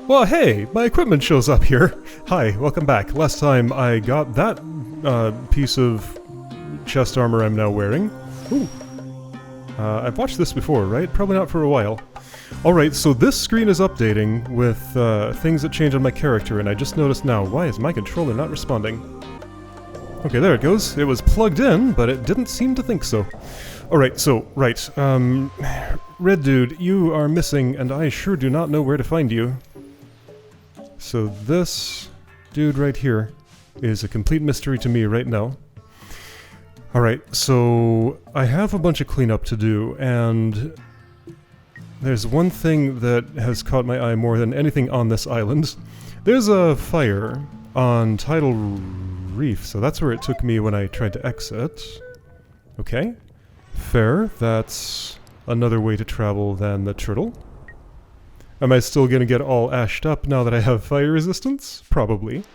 Well, hey, my equipment shows up here. Hi, welcome back. Last time I got that piece of chest armor I'm now wearing. Ooh. I've watched this before, right? Probably not for a while. Alright, so this screen is updating with things that change on my character, and I just noticed now, why is my controller not responding? Okay, there it goes. It was plugged in, but it didn't seem to think so. Alright, so, right, Red Dude, you are missing, and I sure do not know where to find you. So this dude right here is a complete mystery to me right now. Alright, so I have a bunch of cleanup to do, and there's one thing that has caught my eye more than anything on this island. There's a fire on Tidal Reef, so that's where it took me when I tried to exit. Okay, fair, that's another way to travel than the turtle. Am I still gonna get all ashed up now that I have fire resistance? Probably.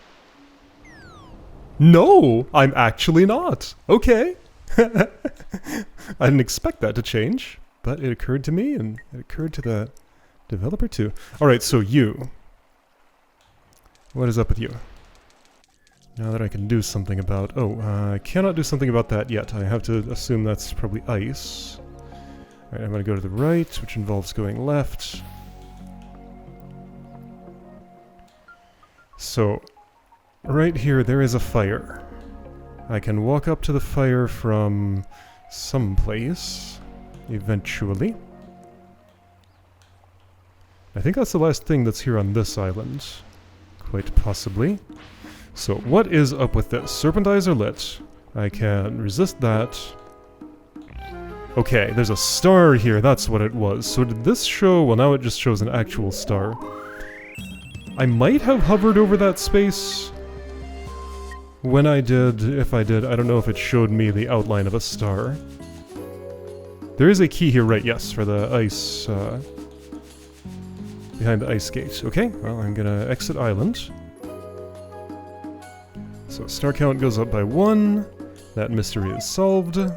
No! I'm actually not! Okay! I didn't expect that to change, but it occurred to me, and it occurred to the developer too. Alright, so you. What is up with you? Now that I can do something about... Oh, I cannot do something about that yet. I have to assume that's probably ice. Alright, I'm gonna go to the right, which involves going left. So, right here there is a fire. I can walk up to the fire from someplace, eventually. I think that's the last thing that's here on this island. Quite possibly. So, what is up with this? Serpent eyes are lit. I can resist that. Okay, there's a star here, that's what it was. So did this show... Well, now it just shows an actual star. I might have hovered over that space when I did, if I did, I don't know if it showed me the outline of a star. There is a key here, right, yes, for the ice, behind the ice gate. Okay, well, I'm gonna exit island. So star count goes up by 1, that mystery is solved. I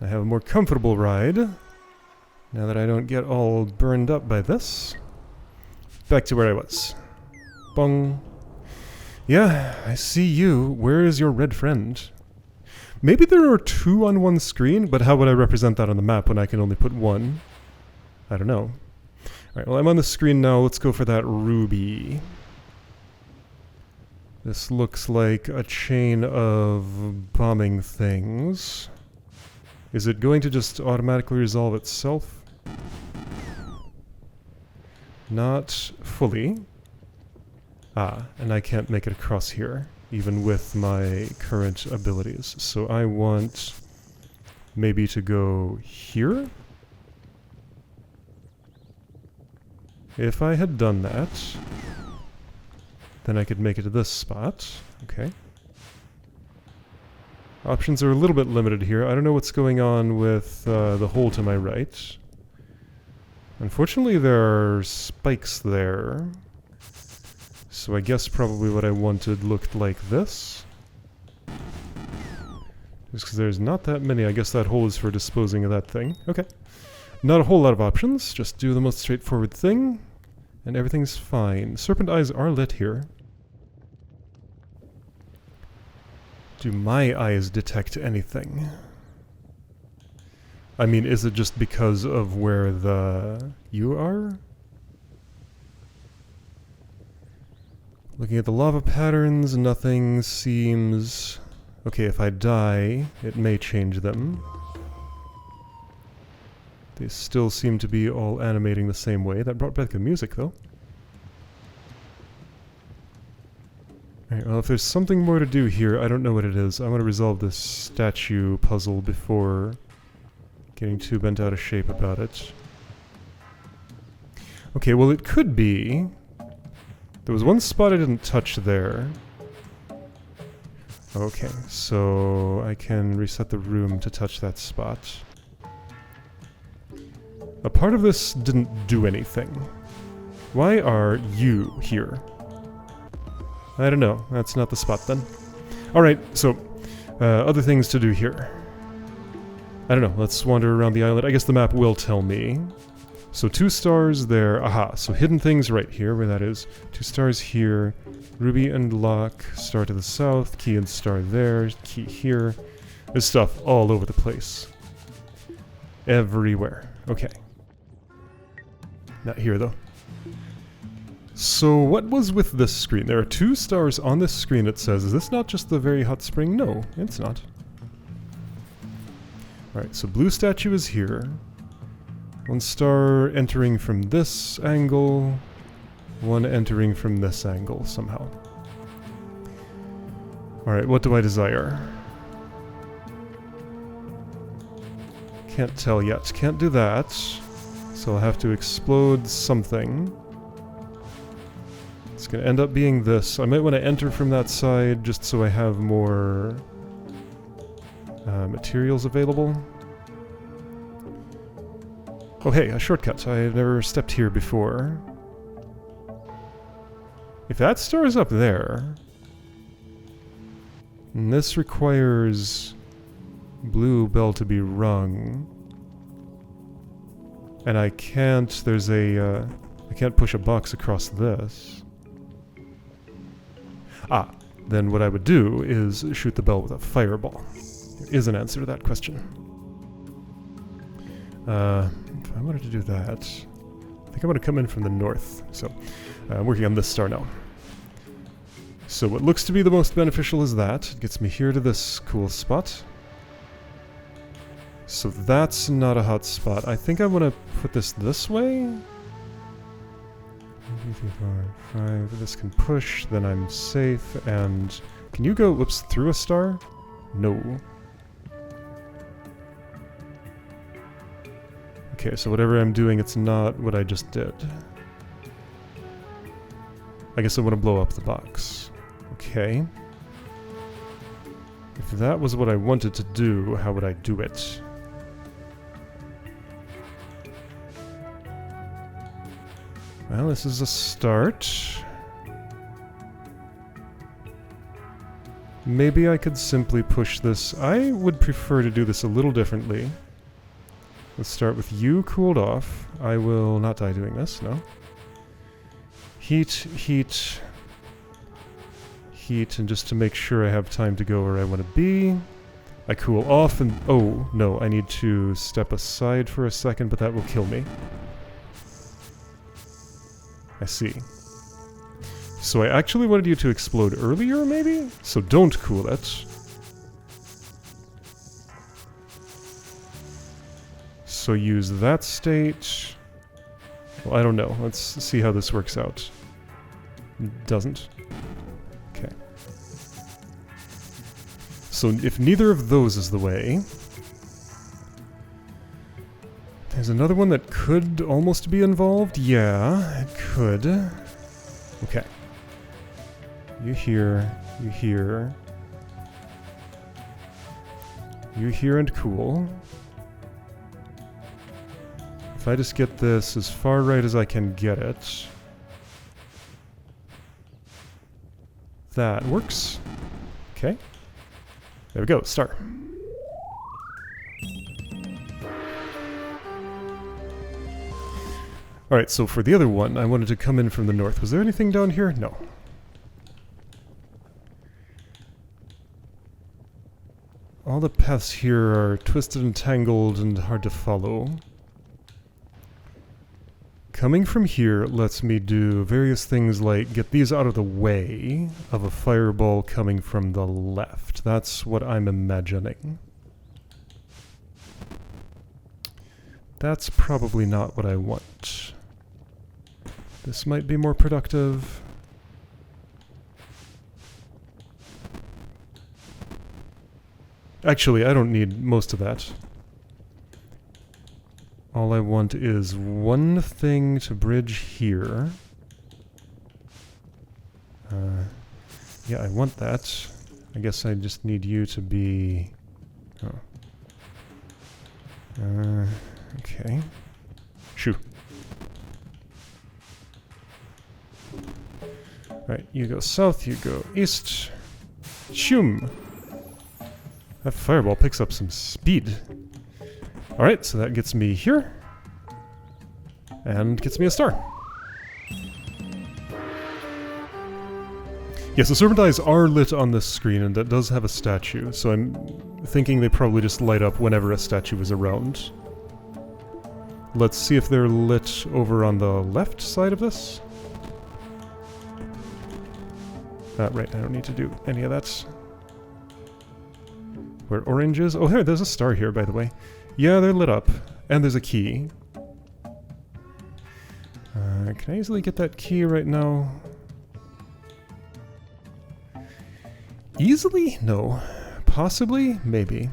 have a more comfortable ride, now that I don't get all burned up by this. Back to where I was. Bong. Yeah, I see you. Where is your red friend? Maybe there are 2 on one screen, but how would I represent that on the map when I can only put 1? I don't know. Alright, well I'm on the screen now. Let's go for that ruby. This looks like a chain of bombing things. Is it going to just automatically resolve itself? Not fully. Ah, and I can't make it across here, even with my current abilities. So I want maybe to go here? If I had done that, then I could make it to this spot. Okay. Options are a little bit limited here. I don't know what's going on with the hole to my right. Unfortunately, there are spikes there. So I guess probably what I wanted looked like this. Just because there's not that many, I guess that hole is for disposing of that thing. Okay. Not a whole lot of options, just do the most straightforward thing, and everything's fine. Serpent eyes are lit here. Do my eyes detect anything? I mean, is it just because of where you are? Looking at the lava patterns, nothing seems... Okay, if I die, it may change them. They still seem to be all animating the same way. That brought back the music, though. Alright, well, if there's something more to do here, I don't know what it is. I want to resolve this statue puzzle before getting too bent out of shape about it. Okay, well it could be... There was one spot I didn't touch there. Okay, so I can reset the room to touch that spot. A part of this didn't do anything. Why are you here? I don't know, that's not the spot then. Alright, so, other things to do here. I don't know, let's wander around the island. I guess the map will tell me. So 2 stars there. Aha, so hidden things right here, where that is. 2 stars here. Ruby and lock. Star to the south. Key and star there. Key here. There's stuff all over the place. Everywhere. Okay. Not here, though. So what was with this screen? There are 2 stars on this screen, it says. Is this not just the very hot spring? No, it's not. Alright, so blue statue is here. 1 star entering from this angle. 1 entering from this angle, somehow. Alright, what do I desire? Can't tell yet. Can't do that. So I'll have to explode something. It's going to end up being this. I might want to enter from that side just so I have more materials available. Oh hey, a shortcut. I've never stepped here before. If that star is up there, and this requires blue bell to be rung, and I can't, I can't push a box across this. Ah, then what I would do is shoot the bell with a fireball. There is an answer to that question. If I wanted to do that, I think I'm going to come in from the north. So, I'm working on this star now. So what looks to be the most beneficial is that. It gets me here to this cool spot. So that's not a hot spot. I think I want to put this way. 1, 2, 3, 4, 5. This can push, then I'm safe. And can you go, whoops, through a star? No. Okay, so whatever I'm doing, it's not what I just did. I guess I want to blow up the box. Okay. If that was what I wanted to do, how would I do it? Well, this is a start. Maybe I could simply push this. I would prefer to do this a little differently. Let's start with you cooled off. I will not die doing this, no. Heat, heat, heat, and just to make sure I have time to go where I want to be. I cool off and... oh, no, I need to step aside for a second, but that will kill me. I see. So I actually wanted you to explode earlier, maybe? So don't cool it. So use that state. Well, I don't know. Let's see how this works out. Doesn't. Okay. So if neither of those is the way... there's another one that could almost be involved. Yeah, it could. Okay. You here, you here. You here and cool. If I just get this as far right as I can get it. That works. Okay. There we go, star. Alright, so for the other one, I wanted to come in from the north. Was there anything down here? No. All the paths here are twisted and tangled and hard to follow. Coming from here lets me do various things like get these out of the way of a fireball coming from the left. That's what I'm imagining. That's probably not what I want. This might be more productive. Actually, I don't need most of that. All I want is one thing to bridge here. Yeah, I want that. I guess I just need you to be... oh. Okay. Shoo. Right, you go south, you go east. Shoom! That fireball picks up some speed. Alright, so that gets me here. And gets me a star. Yes, the servant eyes are lit on this screen, and that does have a statue, so I'm thinking they probably just light up whenever a statue is around. Let's see if they're lit over on the left side of this. Right, I don't need to do any of that. Where orange is? Oh, there's a star here, by the way. Yeah, they're lit up. And there's a key. Can I easily get that key right now? Easily? No. Possibly? Maybe.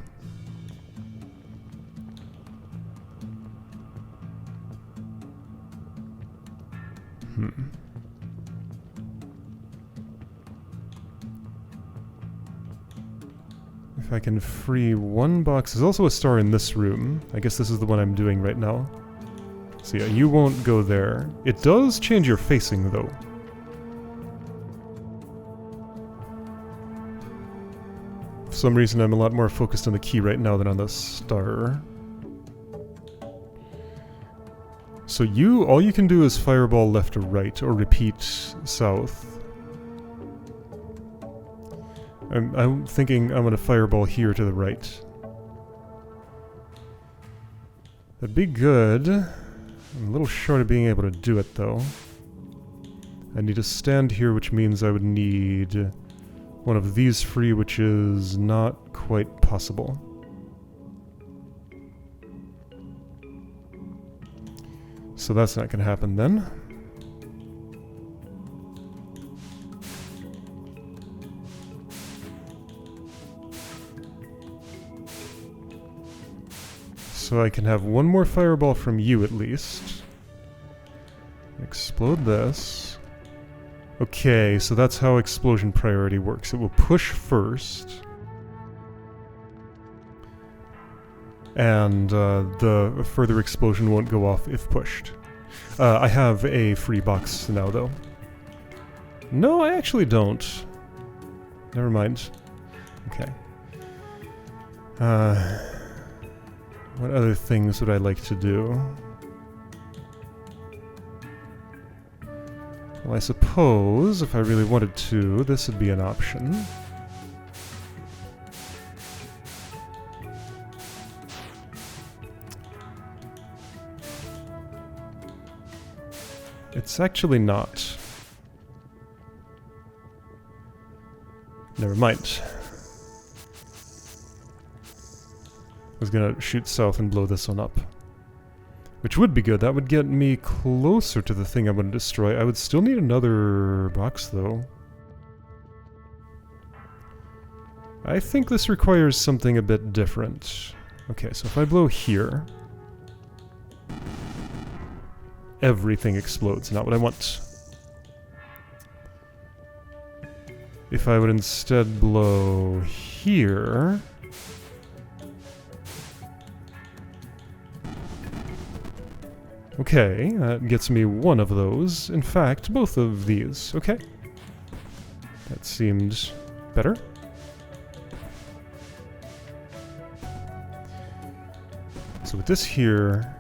If I can free one box... There's also a star in this room. I guess this is the one I'm doing right now. So yeah, you won't go there. It does change your facing, though. For some reason, I'm a lot more focused on the key right now than on the star. So all you can do is fireball left or right, or repeat south. I'm thinking I'm gonna fireball here to the right. That'd be good. I'm a little short of being able to do it, though. I need to stand here, which means I would need one of these free, which is not quite possible. So that's not gonna happen then. So I can have one more fireball from you at least. Explode this. Okay, so that's how explosion priority works. It will push first. And the further explosion won't go off if pushed. I have a free box now, though. No, I actually don't. Never mind. Okay. What other things would I like to do? Well, I suppose, if I really wanted to, this would be an option. It's actually not. Never mind. I was gonna shoot south and blow this one up. Which would be good. That would get me closer to the thing I want to destroy. I would still need another box, though. I think this requires something a bit different. Okay, so if I blow here... everything explodes, not what I want. If I would instead blow here... okay, that gets me one of those. In fact, both of these. Okay. That seemed better. So with this here,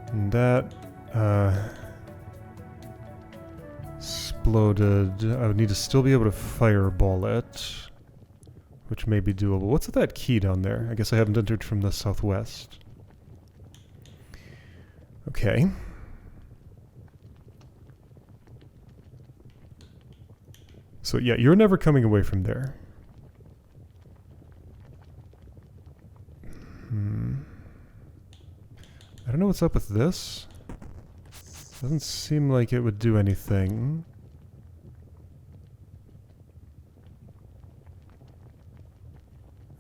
and that exploded, I would need to still be able to fireball it, which may be doable. What's with that key down there? I guess I haven't entered from the southwest. Okay. So yeah, you're never coming away from there. I don't know what's up with this. Doesn't seem like it would do anything.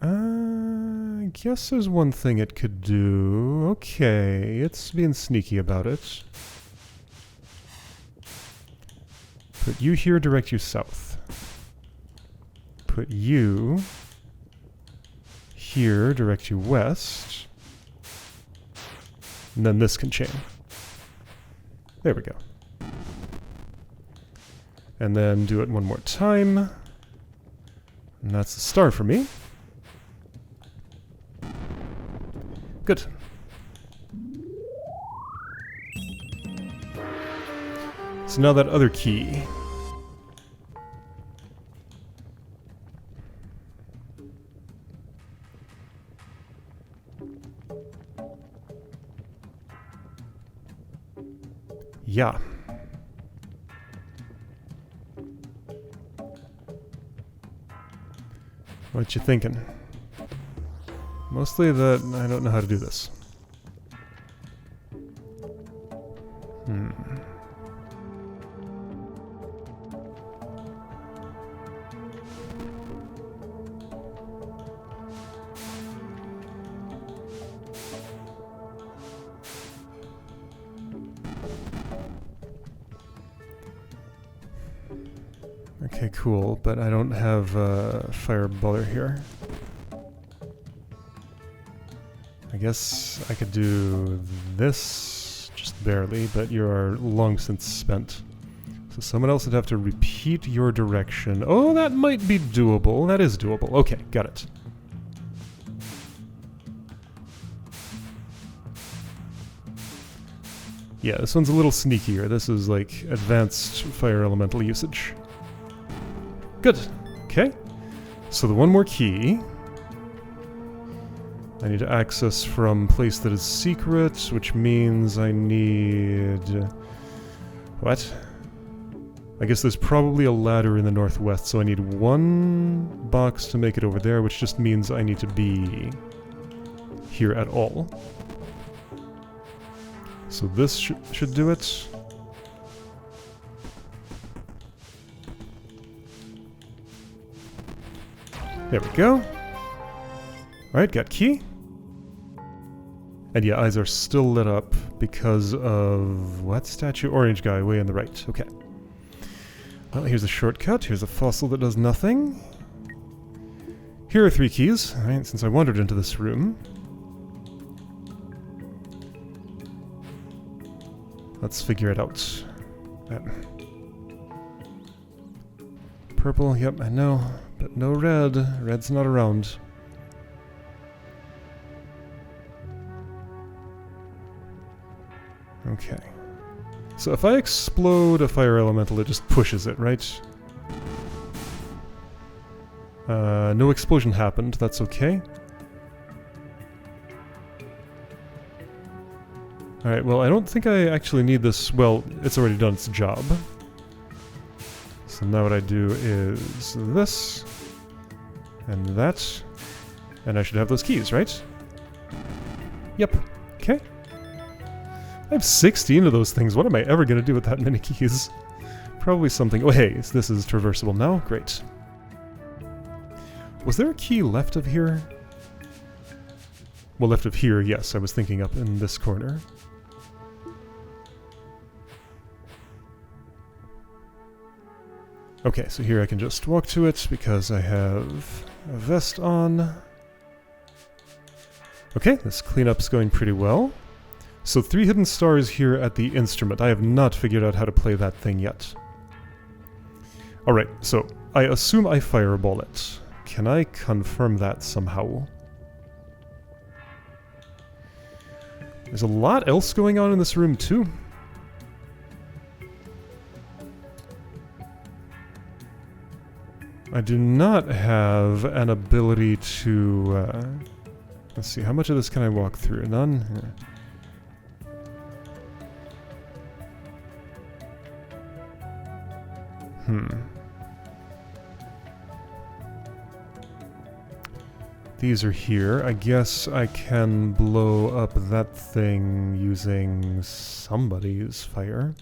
I guess there's one thing it could do. Okay, it's being sneaky about it. Put you here, direct you south. Put you here, direct you west. And then this can chain. There we go. And then do it one more time. And that's the star for me. Good. so now that other key. Yeah. What you thinking? Mostly that I don't know how to do this. Okay, cool, but I don't have a fireballer here. I guess I could do this, just barely, but you are long since spent. So someone else would have to repeat your direction. Oh, that might be doable. That is doable. Okay, got it. Yeah, this one's a little sneakier. This is like advanced fire elemental usage. Good. Okay. So the one more key I need to access from place that is secret, which means I need... What? I guess there's probably a ladder in the northwest, so I need one box to make it over there, which just means I need to be here at all. So this should do it. There we go. Alright, got key. And yeah, eyes are still lit up because of... what statue? Orange guy, way on the right. Okay. Well, here's a shortcut. Here's a fossil that does nothing. Here are 3 keys, alright, since I wandered into this room. Let's figure it out. Purple, yep, I know. But no red. Red's not around. Okay. So if I explode a fire elemental, it just pushes it, right? No explosion happened. That's okay. Alright, well, I don't think I actually need this. Well, it's already done its job. So now what I do is this, and that, and I should have those keys, right? Yep. Okay. I have 16 of those things. What am I ever going to do with that many keys? Probably something... Oh, hey, this is traversable now. Great. Was there a key left of here? Well, left of here, yes. I was thinking up in this corner. Okay, so here I can just walk to it because I have a vest on. Okay, this cleanup's going pretty well. So 3 hidden stars here at the instrument. I have not figured out how to play that thing yet. Alright, so I assume I fireball it. Can I confirm that somehow? There's a lot else going on in this room too. I do not have an ability to... let's see, how much of this can I walk through? None? Yeah. These are here. I guess I can blow up that thing using somebody's fire.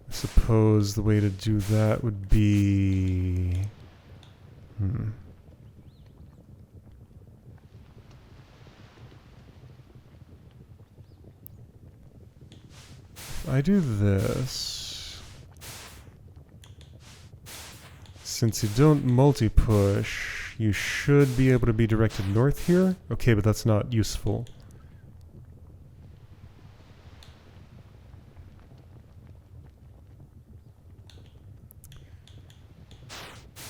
I suppose the way to do that would be... If I do this... Since you don't multi-push, you should be able to be directed north here. Okay, but that's not useful.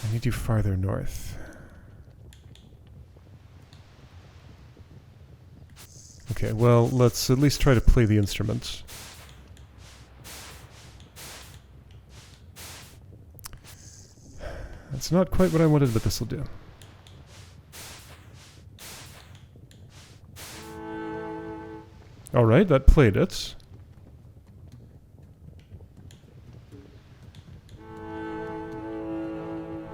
I need you farther north. Okay, well, let's at least try to play the instrument. That's not quite what I wanted, but this'll do. Alright, that played it.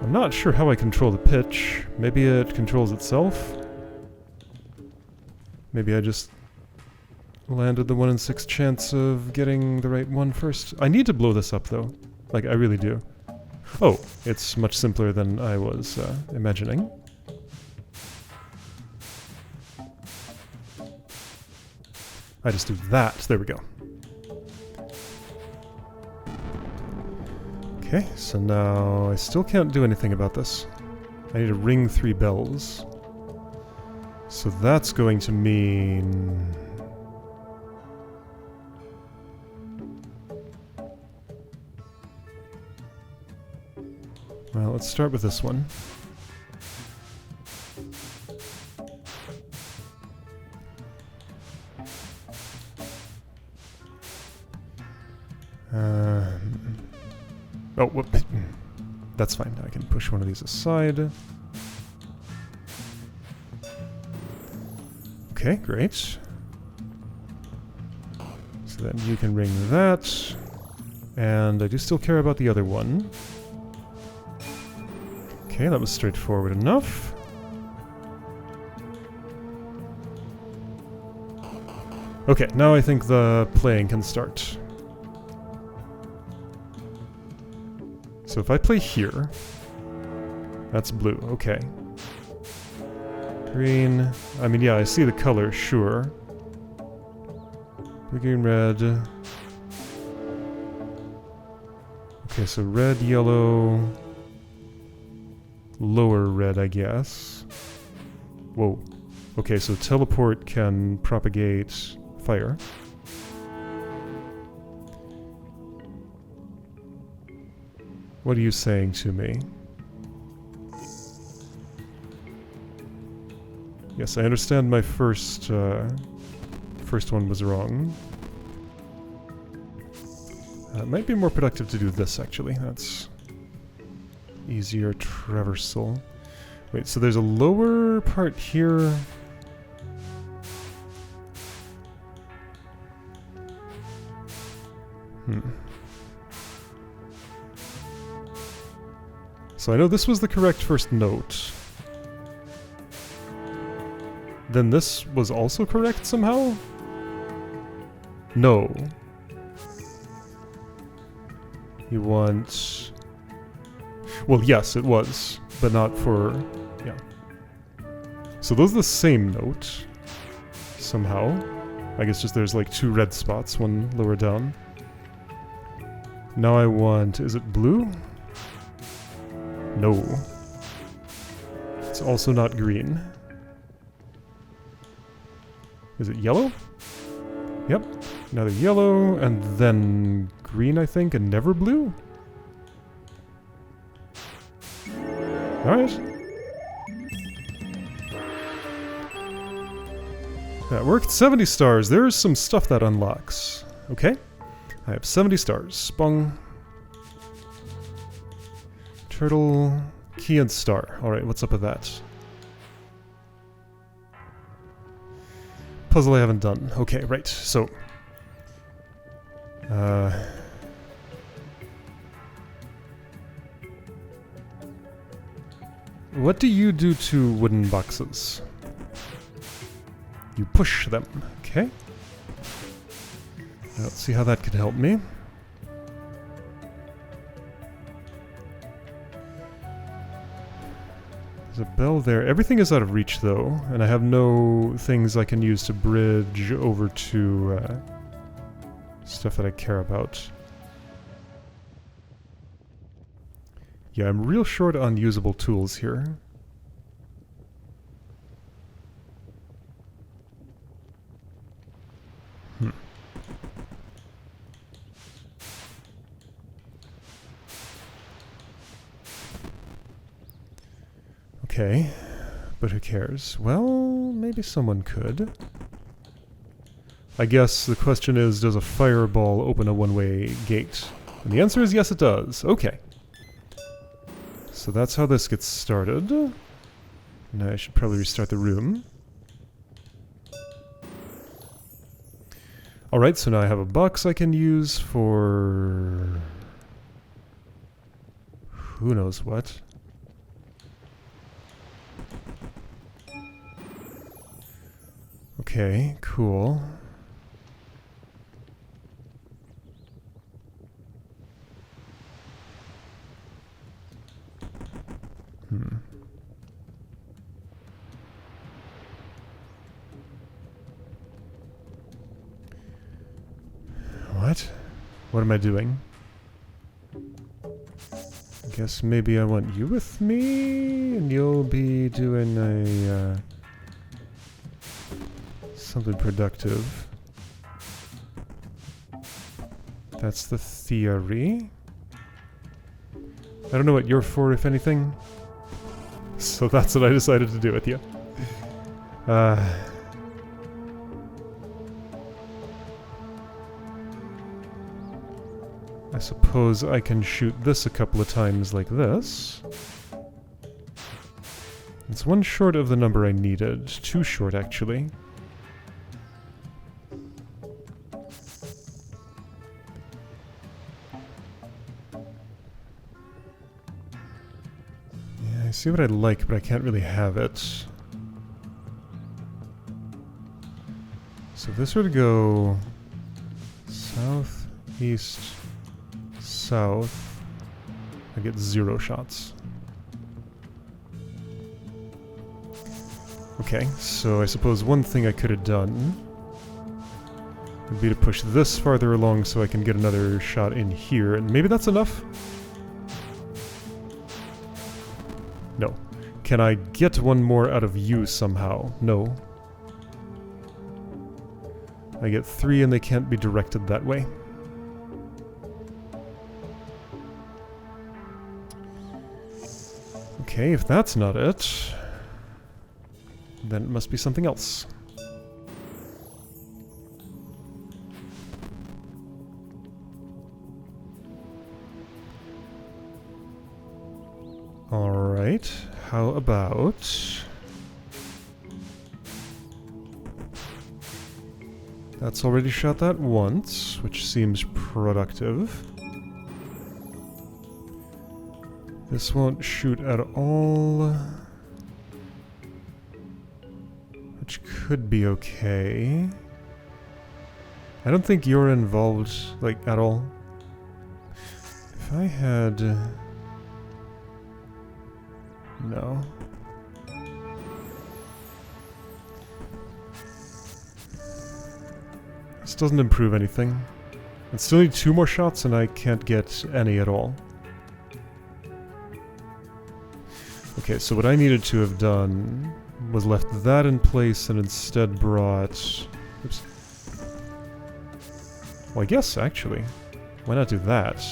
I'm not sure how I control the pitch. Maybe it controls itself? Maybe I just landed the 1 in 6 chance of getting the right one first. I need to blow this up though. Like, I really do. Oh, it's much simpler than I was imagining. I just do that. There we go. Okay, so now I still can't do anything about this. I need to ring 3 bells. So that's going to mean... Well, let's start with this one. Oh, whoop. That's fine. I can push one of these aside. Okay, great. So then you can ring that. And I do still care about the other one. Okay, that was straightforward enough. Okay, now I think the playing can start. So if I play here, that's blue, okay. Green, I mean, yeah, I see the color, sure. Blue, green, red. Okay, so red, yellow, lower red, I guess. Whoa. Okay, so teleport can propagate fire. What are you saying to me? Yes, I understand my first one was wrong. It might be more productive to do this, actually. That's easier traversal. Wait, so there's a lower part here. So I know this was the correct first note. Then this was also correct somehow? No. You want... Well, yes, it was, but not for... yeah. So those are the same note, somehow. I guess just there's like 2 red spots, one lower down. Now I want... is it blue? No. It's also not green. Is it yellow? Yep. Another yellow, and then green, I think, and never blue? Alright. That worked. 70 stars. There's some stuff that unlocks. Okay. I have 70 stars. Bung. Turtle, key, and star. Alright, what's up with that? Puzzle I haven't done. Okay, right, so... what do you do to wooden boxes? You push them, okay? Let's see how that could help me. There's a bell there. Everything is out of reach, though, and I have no things I can use to bridge over to stuff that I care about. Yeah, I'm real short on usable tools here. Okay, but who cares? Well, maybe someone could. I guess the question is, does a fireball open a one-way gate? And the answer is yes, it does. Okay. So that's how this gets started. Now I should probably restart the room. Alright, so now I have a box I can use for... who knows what. Okay, cool. What? What am I doing? I guess maybe I want you with me, and you'll be doing a, something productive. That's the theory. I don't know what you're for, if anything. So that's what I decided to do with you. I suppose I can shoot this a couple of times like this. It's one short of the number I needed. Too short, actually. Yeah, I see what I'd like, but I can't really have it. So if this were to go south, east, south, I get 0 shots. Okay, so I suppose one thing I could have done would be to push this farther along so I can get another shot in here, and maybe that's enough? No. Can I get one more out of you somehow? No. I get 3 and they can't be directed that way. Okay, if that's not it, then it must be something else. Alright, how about... That's already shot that once, which seems productive. This won't shoot at all, which could be okay. I don't think you're involved, like, at all. If I had... No. This doesn't improve anything. I still need 2 more shots and I can't get any at all. Okay, so what I needed to have done was left that in place and instead brought... Oops. Well, I guess, actually. Why not do that?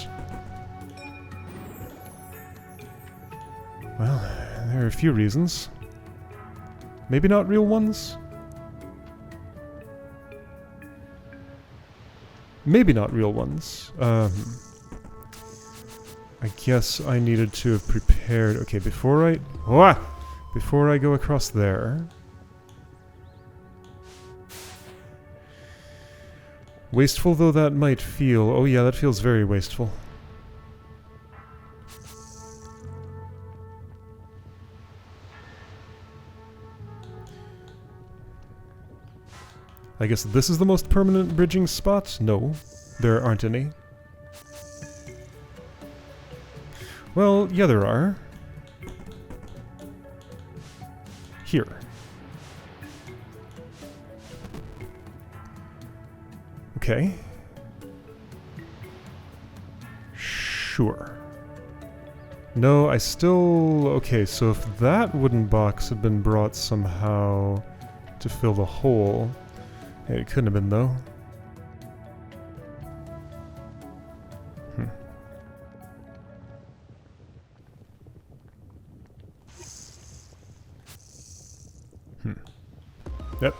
Well, there are a few reasons. Maybe not real ones? Maybe not real ones. I guess I needed to have prepared... Okay, before I go across there... Wasteful though that might feel... Oh yeah, that feels very wasteful. I guess this is the most permanent bridging spot? No, there aren't any. Well, yeah, there are. Here. Okay. Sure. No, I still... Okay, so if that wooden box had been brought somehow to fill the hole... It couldn't have been, though. Yep.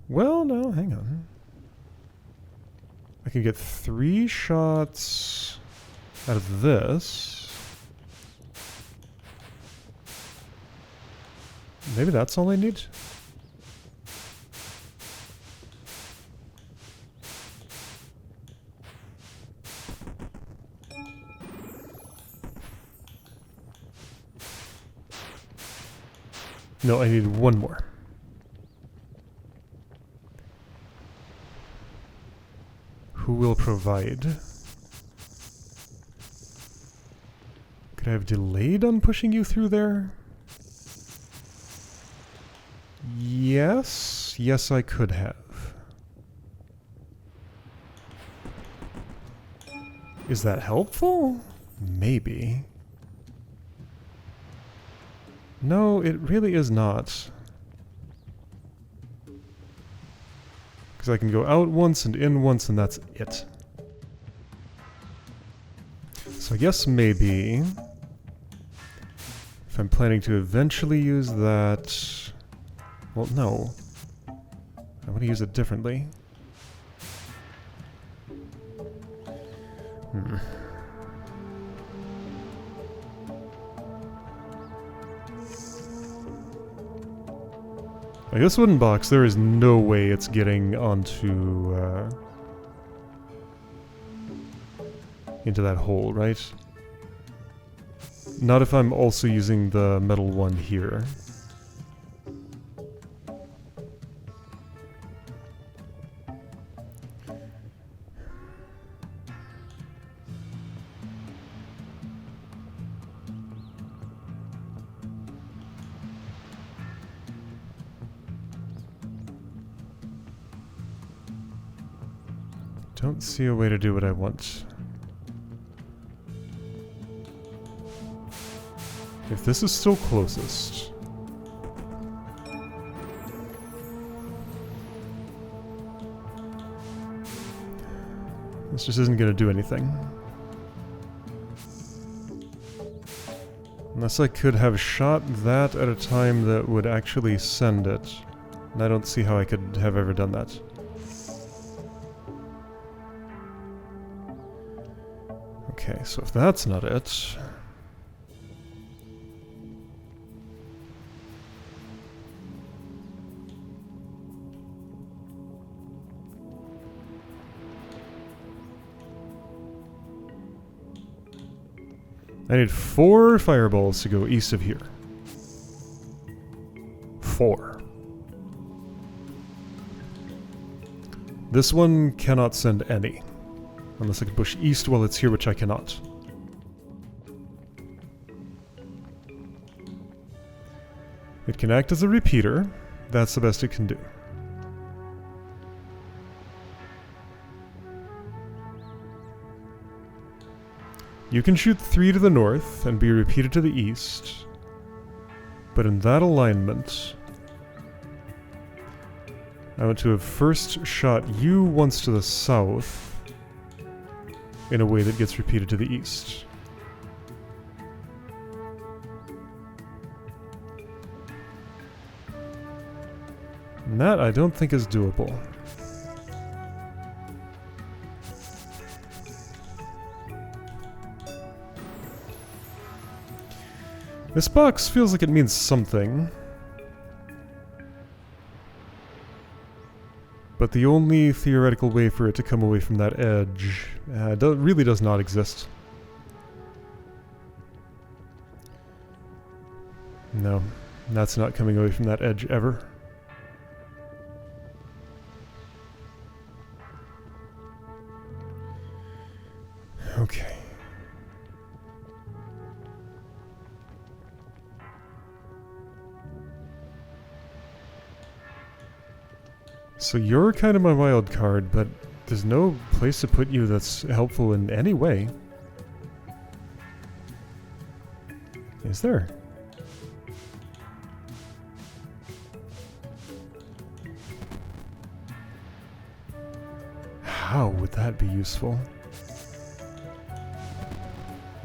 Well, no, hang on. I can get 3 shots out of this. Maybe that's all I need? No, I need 1 more. Who will provide? Could I have delayed on pushing you through there? Yes. Yes, I could have. Is that helpful? Maybe. No, it really is not. Because I can go out once and in once and that's it. So I guess maybe if I'm planning to eventually use that... Well, no. I want to use it differently. Like this wooden box, there is no way it's getting onto, into that hole, right? Not if I'm also using the metal one here. Don't see a way to do what I want. If this is still closest... This just isn't going to do anything. Unless I could have shot that at a time that would actually send it. And I don't see how I could have ever done that. Okay, so if that's not it... I need 4 fireballs to go east of here. 4. This one cannot send any. Unless I can push east while it's here, which I cannot. It can act as a repeater. That's the best it can do. You can shoot 3 to the north and be repeated to the east. But in that alignment, I want to have first shot you once to the south in a way that gets repeated to the east. And that I don't think is doable. This box feels like it means something. But the only theoretical way for it to come away from that edge really does not exist. No, that's not coming away from that edge ever. Okay. So you're kind of my wild card, but there's no place to put you that's helpful in any way. Is there? How would that be useful?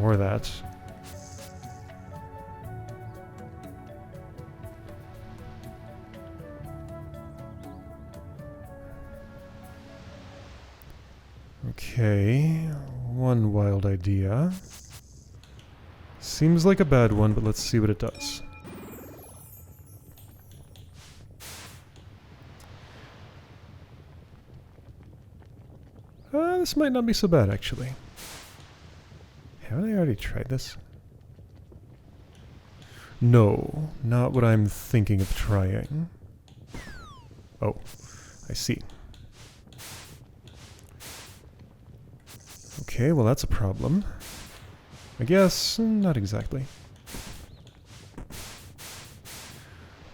Or that. Okay, one wild idea. Seems like a bad one, but let's see what it does. This might not be so bad, actually. Haven't I already tried this? No, not what I'm thinking of trying. Oh, I see. Okay, well that's a problem. I guess, not exactly.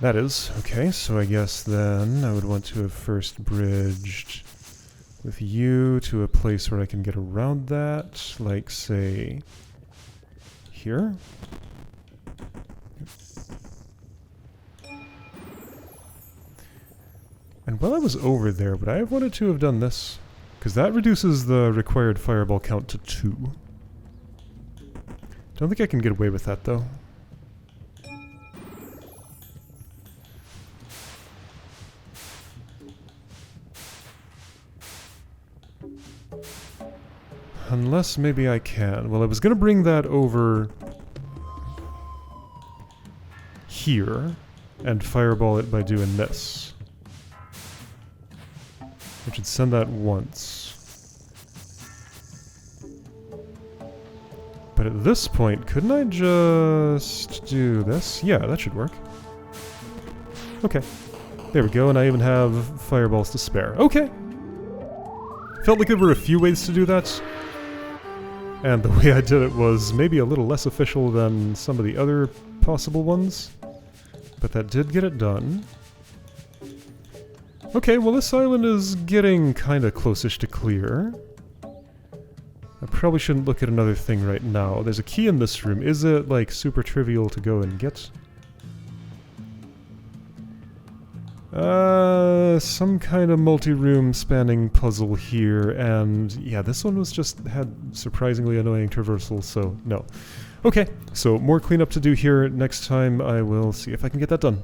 That is, okay, so I guess then I would want to have first bridged with you to a place where I can get around that, like, say, here? And while I was over there, would I have wanted to have done this? Because that reduces the required fireball count to 2. Don't think I can get away with that, though. Unless maybe I can. Well, I was going to bring that over here and fireball it by doing this. Which would send that once. But at this point, couldn't I just do this? Yeah, that should work. Okay. There we go, and I even have fireballs to spare. Okay! Felt like there were a few ways to do that. And the way I did it was maybe a little less official than some of the other possible ones. But that did get it done. Okay, well this island is getting kinda close-ish to clear. I probably shouldn't look at another thing right now. There's a key in this room. Is it, like, super trivial to go and get? Some kind of multi-room spanning puzzle here, and yeah, this one was just had surprisingly annoying traversals, so no. Okay, so more cleanup to do here. Next time I will see if I can get that done.